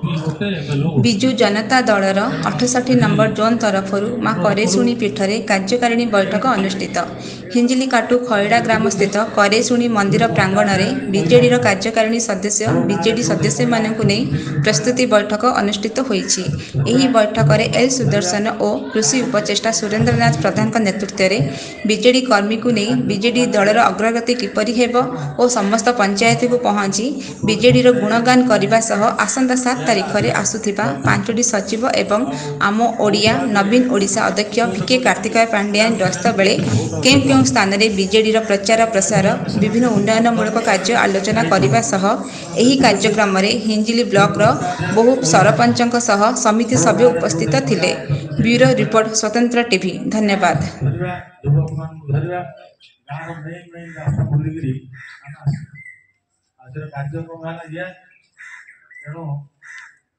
ବିଜୁ ଜନତା ଦଳର 68 number zone ତରଫରୁ ମା କରେଶୁଣୀ ପୀଠରେ କାର୍ଯ୍ୟକାରିଣୀ ବୈଠକ ଅନୁଷ୍ଠିତ। ହିଞ୍ଜିଲିକାଟୁ ଖଇଡ଼ା ଗ୍ରାମସ୍ଥିତ କରେଶୁଣୀ ମନ୍ଦିର ପ୍ରାଙ୍ଗଣରେ ବିଜେଡିର କାର୍ଯ୍ୟକାରିଣୀ ସଦସ୍ୟ ବିଜେଡି ସଦସ୍ୟମାନଙ୍କୁ ନେଇ ପ୍ରସ୍ତୁତି ବୈଠକ ଅନୁଷ୍ଠିତ ହୋଇଛି। ଏହି ବୈଠକରେ ଏଲ୍ ସୁଦର୍ଶନ ଓ କୃଷି ଉପଦେଷ୍ଟା ସୁରେନ୍ଦ୍ରନାଥ ପ୍ରଧାନଙ୍କ ନେତୃତ୍ୱରେ ବିଜେଡି କର୍ମୀଙ୍କୁ ନେଇ ବିଜେଡି ଦଳର ଅଗ୍ରଗତି କିପରି ହେବ ଓ ସମସ୍ତ ପଞ୍ଚାୟତକୁ ପହଞ୍ଚି ବିଜେଡିର ଗୁଣଗାନ କରିବା ସହ ଆସନ୍ତା 7 ତାରିଖରେ ଆସୁଥିବା 5ଟି ସଚିବ ଏବଂ ଆମ ଓଡ଼ିଆ ନବୀନ ଓଡ଼ିଶା ଅଧ୍ୟକ୍ଷ ଭିକେ କାର୍ତ୍ତିକେୟ ପାଣ୍ଡିଆନ ଗସ୍ତ ବେଳେ କେଉଁ କେଉଁ ସ୍ଥାନରେ ବିଜେଡିର ପ୍ରଚାର ପ୍ରସାର ବିଭିନ୍ନ ଉନ୍ନୟନମୂଳକ କାର୍ଯ୍ୟ ଆଲୋଚନା କରିବା ସହ ଏହି କାର୍ଯ୍ୟକ୍ରମରେ ହିଞ୍ଜିଲି ବ୍ଲକର ବହୁ ସରପଞ୍ଚଙ୍କ ସହ ସମିତି ସଭ୍ୟ ଉପସ୍ଥିତ ଥିଲେ। ବ୍ୟୁରୋ ରିପୋର୍ଟ ସ୍ୱତନ୍ତ୍ର ଟିଭି। ଧନ୍ୟବାଦ।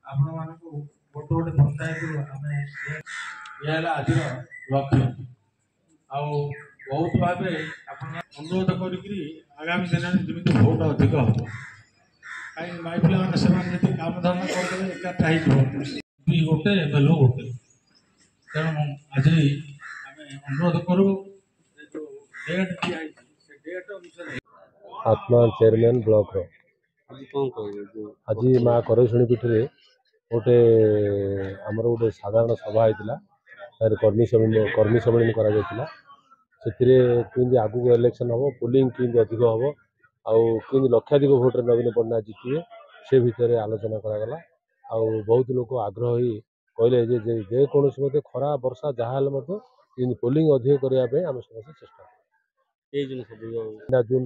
आपण मानक गोटे गोटे पंचायत आम यह आज लक्ष्य बहुत भाव अनुरोध करी आगामी दिन में जमी भोट अधिक हम कहीं माई पिला से काम धाम करदे एकाटा गोटे एमएलओ गोटे तेणु आज आम अनुरोध करूँ डेट दिखाई डेट अनुसार आत्मा चेयरमैन ब्लॉक आज माँ करेशुणी पीठ रे गोटे आमर गोटे साधारण सभा होता कर्मी सम्मेलन कर आगू इलेक्शन हम पोलिंग केमती अधिक हम आदि लक्षाधिक भोट नवीन पट्टनायक जितने से भितर आलोचना करागला बहुत लोग आग्रह कहले जेकोसी मत खरा वर्षा जहाँ पोलिंग अधिक करने आम समस्त चेष्टा जून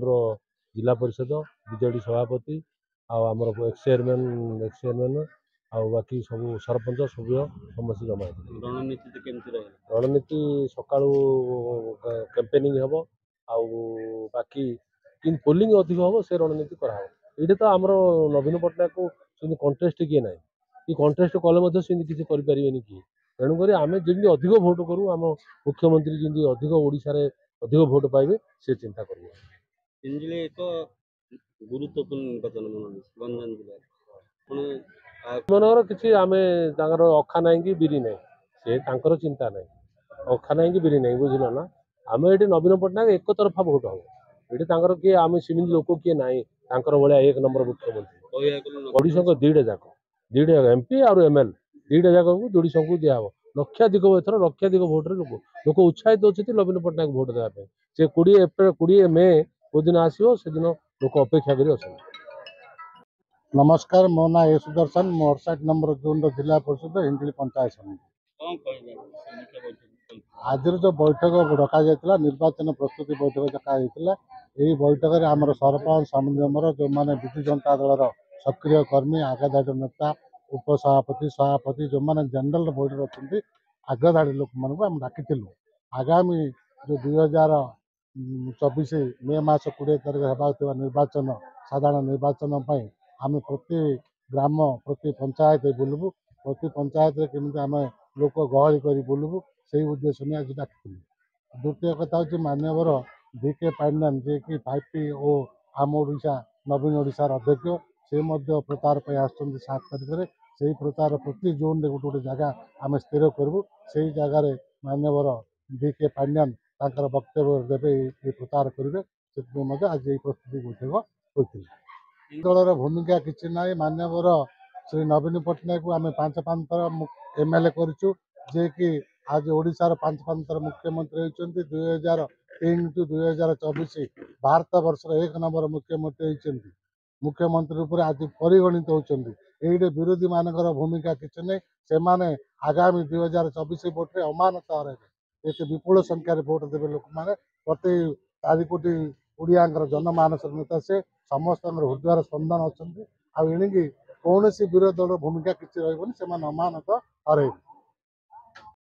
जिला परिषद बीजेडी सभापति आमर एक्स चेयरमैन बाकी सब सरपंच सभ्य समस्त जमा रणनीति सका कैंपेनिंग हम बाकी पोलिंग अधिक हम से रणनीति कराव ये तो आमर नवीन पट्टनायक को कंटेस्ट किए ना कि कंटेस्ट कले किसी करें कि तेणुक आम जमी अधिक भोट करूँ आम मुख्यमंत्री जमी अधिक ओडिशा अधिक भोट पाइबे से चिंता कर एक गुरुत्वपूर्ण निर्वाचन गंजाम मनोहर किसी आम अखा ना कि बिरी ना से चिंता ना अखा ना कि बिरी ना बुझल ना आम ये नवीन पट्टनायक एक तरफा भोट हम ये किए आम सेमती लोक किए ना भाया एक नंबर मुख्यमंत्री ओडिशा को दुईटा एमपी और एमएल दुईटा जाक जोड़ी को दिहब लक्षाधिक एथर लक्षाधिक भोट लोक उत्साहित अच्छे नवीन पट्टनायक भोट देवाई से 20 मे को दिन आसो से दिन लोक अपेक्षा कर। नमस्कार मो ना ए सुदर्शन मो 68 नंबर जोन जिला परिषद हिंजिली पंचायत समिति आज जो बैठक डक निर्वाचन प्रस्तुति बैठक डक यही बैठक में आम सरपंच समिति जो मैंने विजु जनता दल सक्रिय कर्मी आगधाड़ी नेता उपसभापति सभापति जो मैंने जनरल बोर्ड अच्छा आगधाड़ी लोक मानक डाकी आगामी जो 2024 मे मास 20 तारीख होगा निर्वाचन साधारण निर्वाचन आम प्रति ग्राम प्रति पंचायत बुलबू प्रति पंचायत केमी आम लोक गहली कर बुलबू से उद्देश्य नहीं आज डाकी। द्वितीय कथा हूँ मानवर भिके पांडियान जे कि 5T ओ आम ओडिशा नवीन ओडिशार अध्यक्ष से प्रचार पर आसुच्च 7 तारीख में से प्रचार प्रति जोन रे गोटे जगह आम स्थिर करूँ से जगार मानवर भिके पांडियान वक्तव्य देवे ये प्रचार करेंगे से आज ये प्रस्तुति बैठक होती दलर भूमिका किसी ना मानवर श्री नवीन पट्टनायक को आम 5 थर एमएलए करूँ जे कि आज ओडिशार 5 थर मुख्यमंत्री होती 2003 टू 2024 भारत वर्षर 1 नंबर मुख्यमंत्री होती मुख्यमंत्री रूप आज परिगणित होती ये विरोधी मानकर भूमिका किसी नहीं से आगामी 2024 भोटे अमानत हर ये विपुल संख्यार भोट देवे लोक मैंने प्रति 4 कोटी ओडिया जनमानस नेता से समस्त हृदय स्पंदन अच्छा आणिकी कौन विरोधी दल भूमिका किसी रही अमानत हर।